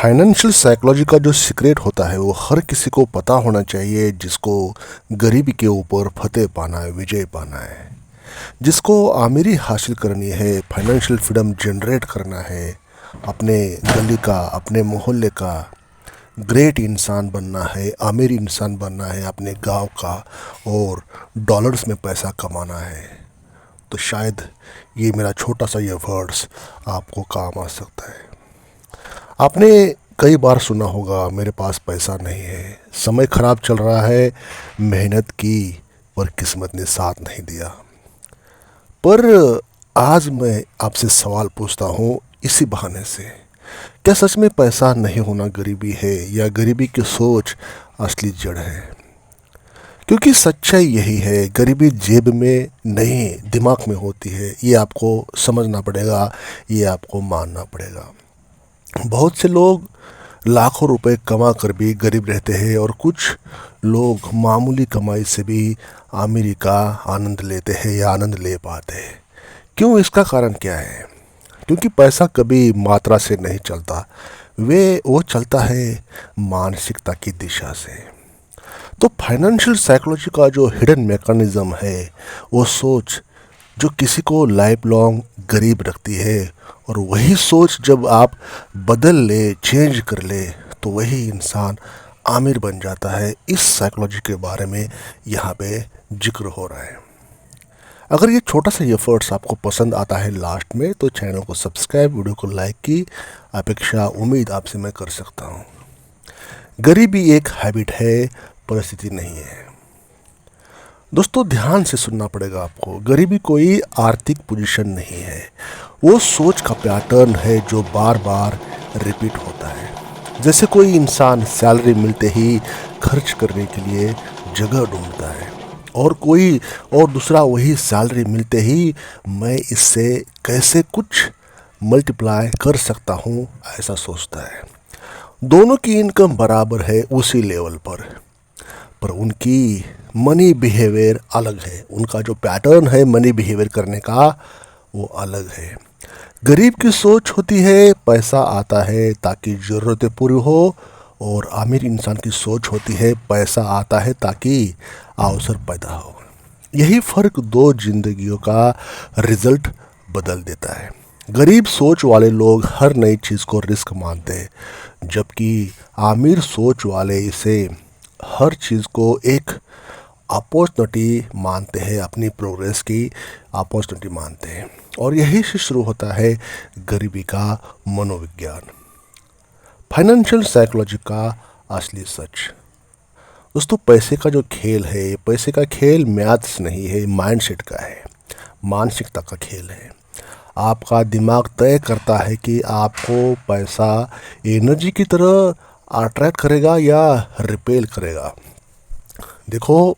Financial psychology का जो secret होता है वो हर किसी को पता होना चाहिए, जिसको गरीबी के ऊपर फतेह पाना है, विजय पाना है, जिसको आमिरी हासिल करनी है, फाइनेंशियल फ्रीडम जनरेट करना है, अपने गली का, अपने मोहल्ले का ग्रेट इंसान बनना है, आमिर इंसान बनना है, अपने गांव का, और डॉलर्स में पैसा कमाना है। तो शायद ये मेरा छोटा सा ये वर्ड्स आपको काम आ सकता है। आपने कई बार सुना होगा, मेरे पास पैसा नहीं है, समय ख़राब चल रहा है, मेहनत की पर किस्मत ने साथ नहीं दिया। पर आज मैं आपसे सवाल पूछता हूँ इसी बहाने से, क्या सच में पैसा नहीं होना गरीबी है, या गरीबी की सोच असली जड़ है? क्योंकि सच्चाई यही है, गरीबी जेब में नहीं दिमाग में होती है। ये आपको समझना पड़ेगा, ये आपको मानना पड़ेगा। बहुत से लोग लाखों रुपए कमा कर भी गरीब रहते हैं, और कुछ लोग मामूली कमाई से भी आमिरी का आनंद लेते हैं या आनंद ले पाते हैं। क्यों? इसका कारण क्या है? क्योंकि पैसा कभी मात्रा से नहीं चलता, वो चलता है मानसिकता की दिशा से। तो फाइनेंशियल साइकोलॉजी का जो हिडन मैकेनिज्म है, वो सोच जो किसी को लाइफ लॉन्ग गरीब रखती है, और वही सोच जब आप बदल ले, चेंज कर ले, तो वही इंसान आमिर बन जाता है। इस साइकोलॉजी के बारे में यहाँ पे जिक्र हो रहा है। अगर ये छोटा सा एफर्ट्स आपको पसंद आता है लास्ट में, तो चैनल को सब्सक्राइब, वीडियो को लाइक की अपेक्षा उम्मीद आपसे मैं कर सकता हूँ। गरीबी एक हैबिट है, परिस्थिति नहीं है। दोस्तों ध्यान से सुनना पड़ेगा आपको। गरीबी कोई आर्थिक पोजीशन नहीं है, वो सोच का पैटर्न है जो बार बार रिपीट होता है। जैसे कोई इंसान सैलरी मिलते ही खर्च करने के लिए जगह ढूंढता है, और दूसरा वही सैलरी मिलते ही मैं इससे कैसे कुछ मल्टीप्लाई कर सकता हूँ ऐसा सोचता है। दोनों की इनकम बराबर है उसी लेवल पर उनकी मनी बिहेवियर अलग है। उनका जो पैटर्न है मनी बिहेवियर करने का, वो अलग है। गरीब की सोच होती है पैसा आता है ताकि ज़रूरतें पूरी हो, और आमिर इंसान की सोच होती है पैसा आता है ताकि अवसर पैदा हो। यही फ़र्क दो जिंदगियों का रिजल्ट बदल देता है। गरीब सोच वाले लोग हर नई चीज़ को रिस्क मानते हैं, जबकि आमिर सोच वाले इसे हर चीज़ को एक अपॉर्चुनिटी मानते हैं, अपनी प्रोग्रेस की अपॉर्चुनिटी मानते हैं। और यही से शुरू होता है गरीबी का मनोविज्ञान, फाइनेंशियल साइकोलॉजी का असली सच। दोस्तों पैसे का जो खेल है, पैसे का खेल मैथ्स नहीं है, माइंडसेट का है, मानसिकता का खेल है। आपका दिमाग तय करता है कि आपको पैसा एनर्जी की तरह अट्रैक्ट करेगा या रिपेल करेगा। देखो,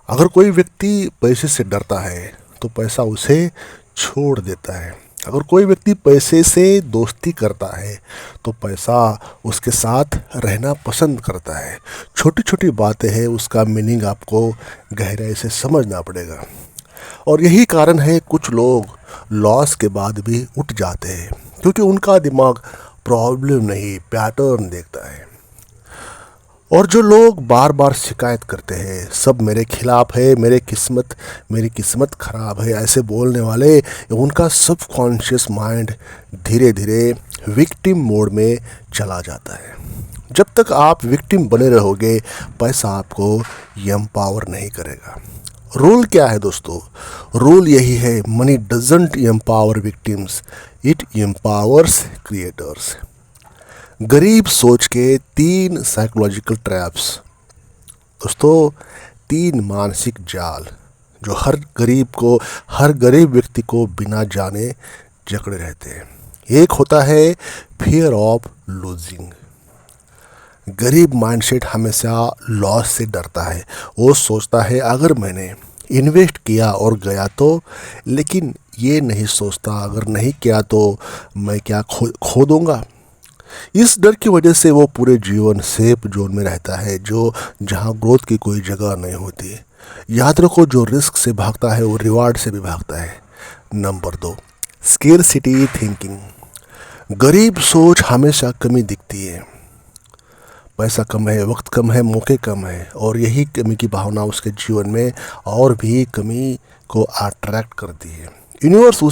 अगर कोई व्यक्ति पैसे से डरता है तो पैसा उसे छोड़ देता है। अगर कोई व्यक्ति पैसे से दोस्ती करता है तो पैसा उसके साथ रहना पसंद करता है। छोटी छोटी बातें हैं, उसका मीनिंग आपको गहराई से समझना पड़ेगा। और यही कारण है कुछ लोग लॉस के बाद भी उठ जाते हैं, क्योंकि उनका दिमाग प्रॉब्लम नहीं पैटर्न देखता है। और जो लोग बार बार शिकायत करते हैं, सब मेरे खिलाफ है, मेरी किस्मत ख़राब है, ऐसे बोलने वाले, उनका सब कॉन्शियस माइंड धीरे धीरे विक्टिम मोड में चला जाता है। जब तक आप विक्टिम बने रहोगे, पैसा आपको एम्पावर नहीं करेगा। रूल क्या है दोस्तों? रूल यही है, money doesn't empower victims, it empowers creators. गरीब सोच के 3 साइकोलॉजिकल ट्रैप्स। दोस्तों 3 मानसिक जाल जो हर गरीब व्यक्ति को बिना जाने जकड़े रहते हैं। एक होता है फियर ऑफ लूजिंग। गरीब माइंडसेट हमेशा लॉस से डरता है। वो सोचता है अगर मैंने इन्वेस्ट किया और गया तो, लेकिन ये नहीं सोचता अगर नहीं किया तो मैं क्या खो दूंगा। इस डर की वजह से वो पूरे जीवन सेफ जोन में रहता है, जहाँ ग्रोथ की कोई जगह नहीं होती। याद रखो, जो रिस्क से भागता है वो रिवार्ड से भी भागता है। Number 2, scarcity thinking. गरीब सोच हमेशा कमी दिखती है। पैसा कम है, वक्त कम है, मौके कम है, और यही कमी की भावना उसके जीवन में और भी कमी को अट्रैक्ट करती है। यूनिवर्स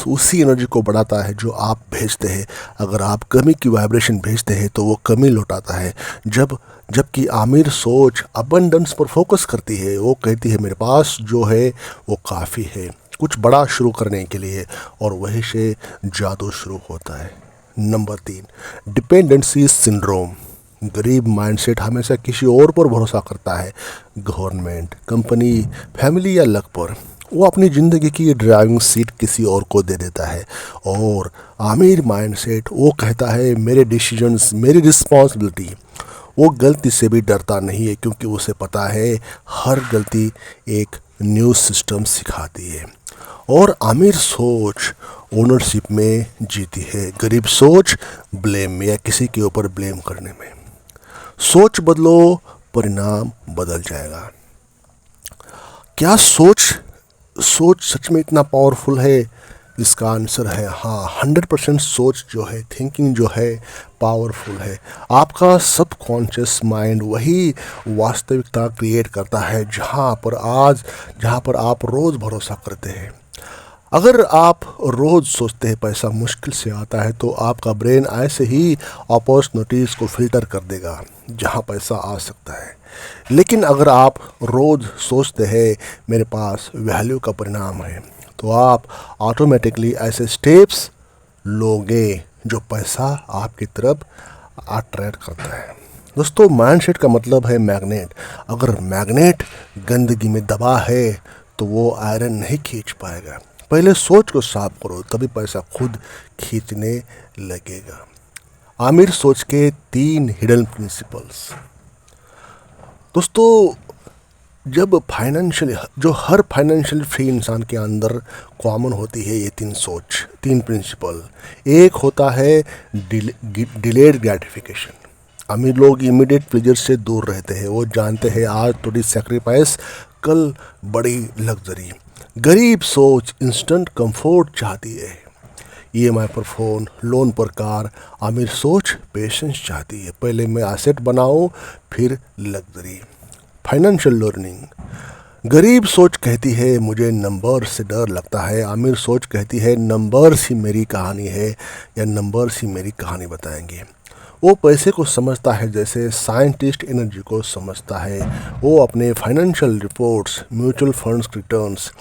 उसी एनर्जी को बढ़ाता है जो आप भेजते हैं। अगर आप कमी की वाइब्रेशन भेजते हैं तो वो कमी लौटाता है। जबकि आमिर सोच अबंडेंस पर फोकस करती है, वो कहती है मेरे पास जो है वो काफ़ी है कुछ बड़ा शुरू करने के लिए, और वहीं से जादू शुरू होता है। Number 3, dependency syndrome. गरीब माइंडसेट हमेशा किसी और पर भरोसा करता है, गवर्नमेंट, कंपनी, फैमिली या लक पर। वो अपनी ज़िंदगी की ड्राइविंग सीट किसी और को दे देता है। और आमिर माइंडसेट वो कहता है मेरे डिसीजंस मेरी रिस्पॉन्सिबिलिटी। वो गलती से भी डरता नहीं है, क्योंकि उसे पता है हर गलती एक न्यू सिस्टम सिखाती है। और आमिर सोच ओनरशिप में जीती है, गरीब सोच ब्लेम में या किसी के ऊपर ब्लेम करने में। सोच बदलो, परिणाम बदल जाएगा। क्या सोच सोच सच में इतना पावरफुल है? इसका आंसर है हाँ। 100% सोच जो है, थिंकिंग जो है, पावरफुल है। आपका सबकॉन्शियस माइंड वही वास्तविकता क्रिएट करता है जहाँ पर आप रोज़ भरोसा करते हैं। अगर आप रोज़ सोचते हैं पैसा मुश्किल से आता है, तो आपका ब्रेन ऐसे ही अपॉर्चुनिटीज़ को फिल्टर कर देगा जहां पैसा आ सकता है। लेकिन अगर आप रोज़ सोचते हैं मेरे पास वैल्यू का परिणाम है, तो आप ऑटोमेटिकली ऐसे स्टेप्स लोगे जो पैसा आपकी तरफ अट्रैक्ट करता है। दोस्तों, माइंडसेट का मतलब है मैग्नेट। अगर मैग्नेट गंदगी में दबा है तो वो आयरन नहीं खींच पाएगा। पहले सोच को साफ करो, तभी पैसा खुद खींचने लगेगा। आमिर सोच के 3 हिडन प्रिंसिपल्स। दोस्तों, जब हर फाइनेंशियल फ्री इंसान के अंदर कॉमन होती है ये 3 प्रिंसिपल। एक होता है डिलेड ग्रेटिफिकेशन। अमीर लोग इमीडिएट प्लेजर से दूर रहते हैं। वो जानते हैं आज थोड़ी सैक्रिफाइस, कल बड़ी लग्जरी। गरीब सोच इंस्टेंट कंफर्ट चाहती है, ईएमआई पर फ़ोन, लोन पर कार। आमिर सोच पेशेंस चाहती है, पहले मैं एसेट बनाऊं फिर लग्जरी। Financial learning. गरीब सोच कहती है मुझे नंबर से डर लगता है, आमिर सोच कहती है नंबर्स ही मेरी कहानी है, या नंबर्स ही मेरी कहानी बताएंगे। वो पैसे को समझता है जैसे साइंटिस्ट एनर्जी को समझता है। वो अपने financial reports, mutual funds returns,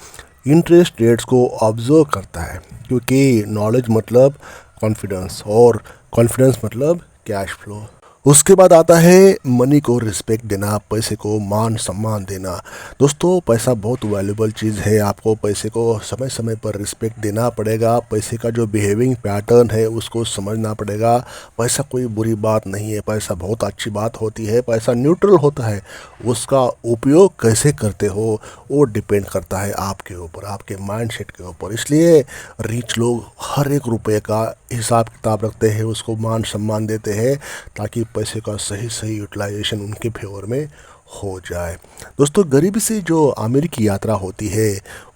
interest rates को ऑब्जर्व करता है, क्योंकि नॉलेज मतलब कॉन्फिडेंस, और कॉन्फिडेंस मतलब कैश फ्लो। उसके बाद आता है मनी को रिस्पेक्ट देना, पैसे को मान सम्मान देना। दोस्तों, पैसा बहुत वैल्यूबल चीज़ है। आपको पैसे को समय समय पर रिस्पेक्ट देना पड़ेगा। पैसे का जो बिहेविंग पैटर्न है उसको समझना पड़ेगा। पैसा कोई बुरी बात नहीं है, पैसा बहुत अच्छी बात होती है। पैसा न्यूट्रल होता है। उसका उपयोग कैसे करते हो वो डिपेंड करता है आपके ऊपर, आपके माइंडसेट के ऊपर। इसलिए रिच लोग हर एक रुपये का हिसाब किताब रखते हैं, उसको मान सम्मान देते हैं, ताकि पैसे का सही यूटिलाइजेशन उनके फेवर में हो जाए। दोस्तों, गरीबी से जो आमिर की यात्रा होती है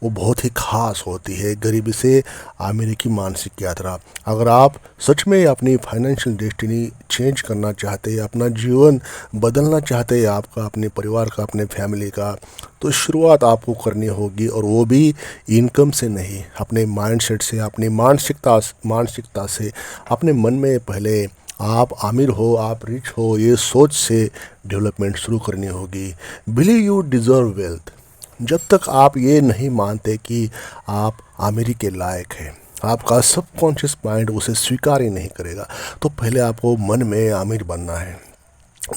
वो बहुत ही खास होती है। गरीबी से आमिर की मानसिक यात्रा। अगर आप सच में अपनी फाइनेंशियल डेस्टिनी चेंज करना चाहते हैं, अपना जीवन बदलना चाहते हैं, आपका, अपने परिवार का, अपने फैमिली का, तो शुरुआत आपको करनी होगी, और वो भी इनकम से नहीं, अपने माइंडसेट से, अपनी मानसिकता से। अपने मन में पहले आप आमिर हो, आप रिच हो, ये सोच से डेवलपमेंट शुरू करनी होगी। Believe you deserve wealth. जब तक आप ये नहीं मानते कि आप आमिरी के लायक हैं, आपका सबकॉन्शियस माइंड उसे स्वीकार ही नहीं करेगा। तो पहले आपको मन में आमिर बनना है।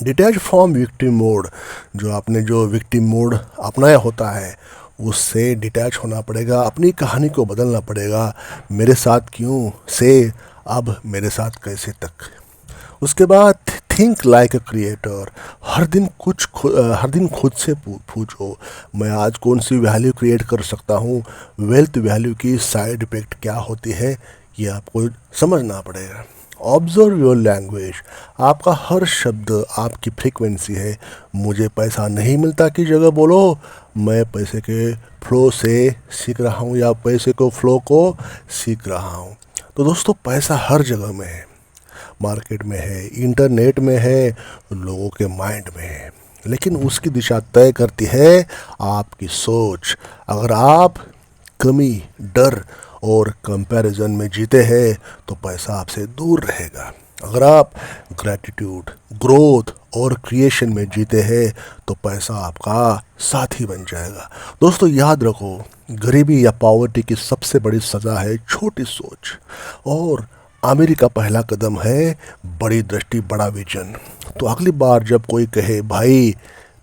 Detach from victim mode. जो आपने जो विक्टिम मोड अपनाया होता है उससे डिटैच होना पड़ेगा। अपनी कहानी को बदलना पड़ेगा। मेरे साथ क्यों से अब मेरे साथ कैसे तक। उसके बाद थिंक लाइक अ क्रिएटर। हर दिन खुद से पूछो मैं आज कौन सी वैल्यू क्रिएट कर सकता हूँ। वेल्थ वैल्यू की साइड इफेक्ट क्या होती है ये आपको समझना पड़ेगा। Observe your language. आपका हर शब्द आपकी फ्रीक्वेंसी है। मुझे पैसा नहीं मिलता की जगह बोलो मैं पैसे के फ्लो से सीख रहा हूँ, या पैसे को फ्लो को सीख रहा हूँ। तो दोस्तों पैसा हर जगह में है, मार्केट में है, इंटरनेट में है, लोगों के माइंड में है, लेकिन उसकी दिशा तय करती है आपकी सोच। अगर आप कमी, डर और कंपैरिजन में जीते हैं तो पैसा आपसे दूर रहेगा। अगर आप ग्रैटिट्यूड, ग्रोथ और क्रिएशन में जीते हैं तो पैसा आपका साथी बन जाएगा। दोस्तों याद रखो, गरीबी या पॉवर्टी की सबसे बड़ी सज़ा है छोटी सोच, और आमिरी का पहला कदम है बड़ी दृष्टि, बड़ा विजन। तो अगली बार जब कोई कहे भाई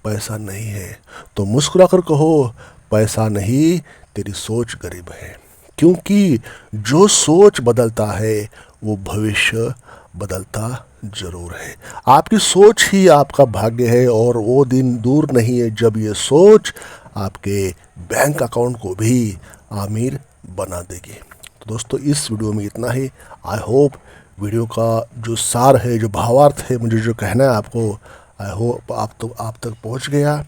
पैसा नहीं है, तो मुस्कुराकर कहो पैसा नहीं, तेरी सोच गरीब है। क्योंकि जो सोच बदलता है वो भविष्य बदलता जरूर है। आपकी सोच ही आपका भाग्य है, और वो दिन दूर नहीं है जब ये सोच आपके बैंक अकाउंट को भी आमिर बना देगी। तो दोस्तों इस वीडियो में इतना ही। आई होप वीडियो का जो सार है, जो भावार्थ है, मुझे जो कहना है आपको, आई होप आप तक पहुंच गया।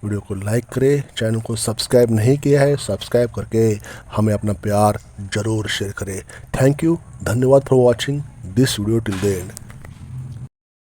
वीडियो को लाइक करें, चैनल को सब्सक्राइब नहीं किया है सब्सक्राइब करके हमें अपना प्यार ज़रूर शेयर करें। थैंक यू, धन्यवाद for watching this video till the end.